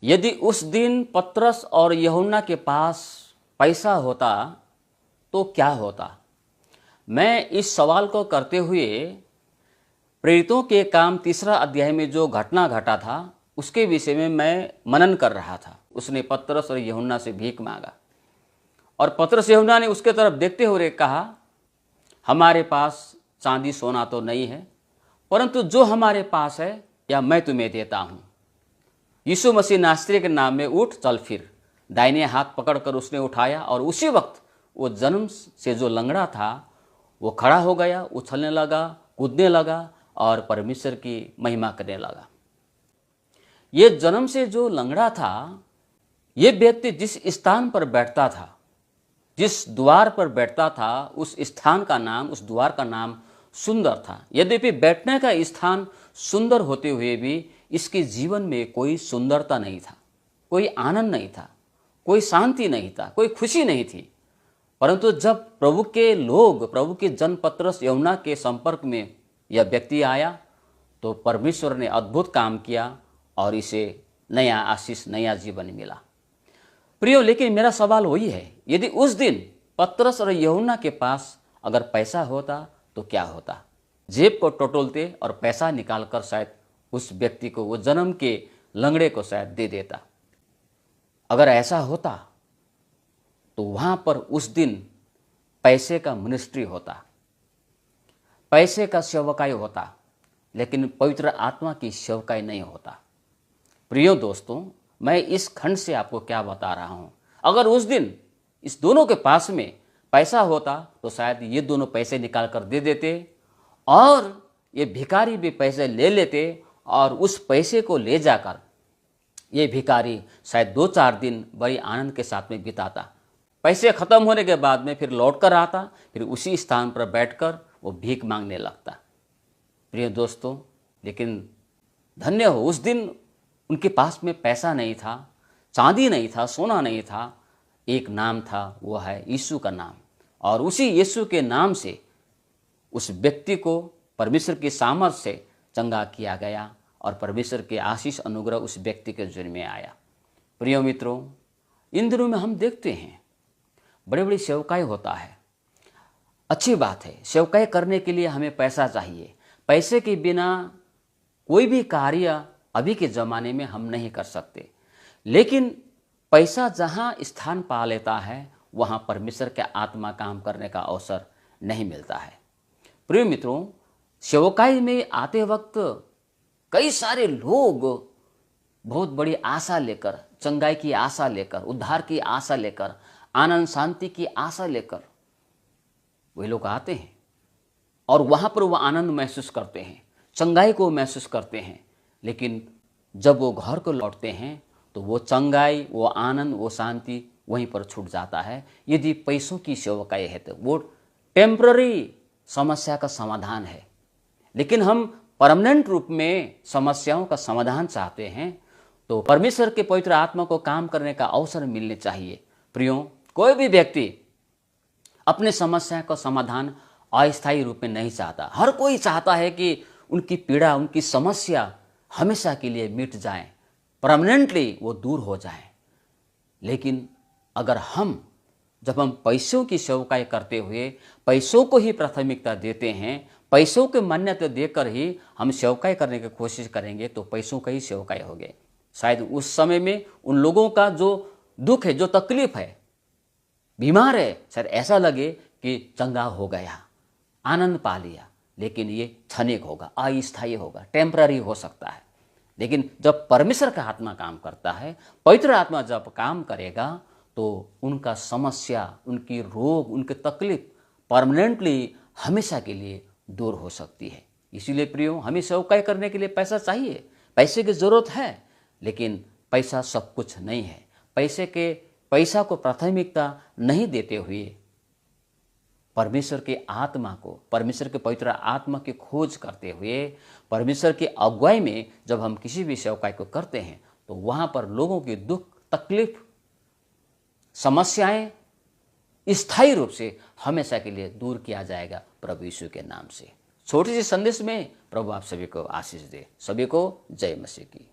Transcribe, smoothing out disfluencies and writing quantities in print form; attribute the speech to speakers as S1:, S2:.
S1: यदि उस दिन पतरस और यूहन्ना के पास पैसा होता तो क्या होता? मैं इस सवाल को करते हुए प्रेरितों के काम 3 अध्याय में जो घटना घटा था उसके विषय में मैं मनन कर रहा था। उसने पतरस और यूहन्ना से भीख मांगा और पतरस यूहन्ना ने उसके तरफ देखते हुए कहा, हमारे पास चांदी सोना तो नहीं है, परंतु जो हमारे पास है या मैं तुम्हें देता हूँ। यीशु मसीह नासरी के नाम में उठ चल फिर। दाहिने हाथ पकड़कर उसने उठाया और उसी वक्त वो जन्म से जो लंगड़ा था वो खड़ा हो गया, उछलने लगा, कूदने लगा और परमेश्वर की महिमा करने लगा। ये जन्म से जो लंगड़ा था, ये व्यक्ति जिस स्थान पर बैठता था, जिस द्वार पर बैठता था, उस स्थान का नाम, उस द्वार का नाम सुंदर था। यद्यपि बैठने का स्थान सुंदर होते हुए भी इसके जीवन में कोई सुंदरता नहीं था, कोई आनंद नहीं था, कोई शांति नहीं था, कोई खुशी नहीं थी। परंतु जब प्रभु के लोग, प्रभु के जन पतरस यूहन्ना के संपर्क में यह व्यक्ति आया तो परमेश्वर ने अद्भुत काम किया और इसे नया आशीष, नया जीवन मिला। प्रियो, लेकिन मेरा सवाल वही है, यदि उस दिन पतरस और यूहन्ना के पास अगर पैसा होता तो क्या होता? जेब को टटोलते और पैसा निकालकर शायद उस व्यक्ति को, वो जन्म के लंगड़े को शायद दे देता। अगर ऐसा होता तो वहां पर उस दिन पैसे का मिनिस्ट्री होता, पैसे का सेवकाई होता, लेकिन पवित्र आत्मा की सेवकाई नहीं होता। प्रियो दोस्तों, मैं इस खंड से आपको क्या बता रहा हूं, अगर उस दिन इस दोनों के पास में पैसा होता तो शायद ये दोनों पैसे निकाल कर दे देते और ये भिखारी भी पैसे ले लेते और उस पैसे को ले जाकर ये भिखारी शायद 2-4 दिन बड़ी आनंद के साथ में बिताता। पैसे खत्म होने के बाद में फिर लौट कर आता, फिर उसी स्थान पर बैठकर वो भीख मांगने लगता। प्रिय दोस्तों, लेकिन धन्य हो, उस दिन उनके पास में पैसा नहीं था, चांदी नहीं था, सोना नहीं था, एक नाम था, वो है यीशु का नाम। और उसी यीशु के नाम से उस व्यक्ति को परमेश्वर की सामर्थ से चंगा किया गया और परमेश्वर के आशीष अनुग्रह उस व्यक्ति के जीवन में आया। प्रिय मित्रों, इन दिनों में हम देखते हैं बड़ी बड़ी सेवकाई होता है। अच्छी बात है, सेवकाई करने के लिए हमें पैसा चाहिए। पैसे के बिना कोई भी कार्य अभी के ज़माने में हम नहीं कर सकते। लेकिन पैसा जहाँ स्थान पा लेता है वहाँ परमेश्वर के आत्मा काम करने का अवसर नहीं मिलता है। प्रिय मित्रों, सेवकाई में आते वक्त कई सारे लोग बहुत बड़ी आशा लेकर, चंगाई की आशा लेकर, उद्धार की आशा लेकर, आनंद शांति की आशा लेकर वे लोग आते हैं और वहाँ पर वो आनंद महसूस करते हैं, चंगाई को महसूस करते हैं। लेकिन जब वो घर को लौटते हैं तो वो चंगाई, वो आनंद, वो शांति वहीं पर छूट जाता है। यदि पैसों की सेवकाई है तो वो टेम्पररी समस्या का समाधान है, लेकिन हम परमानेंट रूप में समस्याओं का समाधान चाहते हैं तो परमेश्वर के पवित्र आत्मा को काम करने का अवसर मिलने चाहिए। प्रियो, कोई भी व्यक्ति अपने समस्या का समाधान अस्थायी रूप में नहीं चाहता। हर कोई चाहता है कि उनकी पीड़ा, उनकी समस्या हमेशा के लिए मिट जाए, परमानेंटली वो दूर हो जाए। लेकिन अगर जब हम पैसों की सेवकाई करते हुए पैसों को ही प्राथमिकता देते हैं, पैसों को मान्यता देकर ही हम सेवकाई करने की कोशिश करेंगे तो पैसों का ही सेवकाई होगी। शायद उस समय में उन लोगों का जो दुख है, जो तकलीफ है, बीमार है, शायद ऐसा लगे कि चंगा हो गया, आनंद पा लिया, लेकिन ये क्षणिक होगा, अस्थायी होगा, टेम्पररी हो सकता है। लेकिन जब परमेश्वर का आत्मा काम करता है, पवित्र आत्मा जब काम करेगा तो उनका समस्या, उनकी रोग, उनकी तकलीफ परमानेंटली हमेशा के लिए दूर हो सकती है। इसीलिए प्रियो, हमें सेवकाई करने के लिए पैसा चाहिए, पैसे की जरूरत है, लेकिन पैसा सब कुछ नहीं है। पैसा को प्राथमिकता नहीं देते हुए परमेश्वर के आत्मा को, परमेश्वर के पवित्र आत्मा की खोज करते हुए, परमेश्वर की अगुवाई में जब हम किसी भी सेवकाई को करते हैं तो वहाँ पर लोगों की दुख, तकलीफ, समस्याएं स्थायी रूप से हमेशा के लिए दूर किया जाएगा प्रभु यीशु के नाम से। छोटी सी संदेश में प्रभु आप सभी को आशीष दे। सभी को जय मसीह की।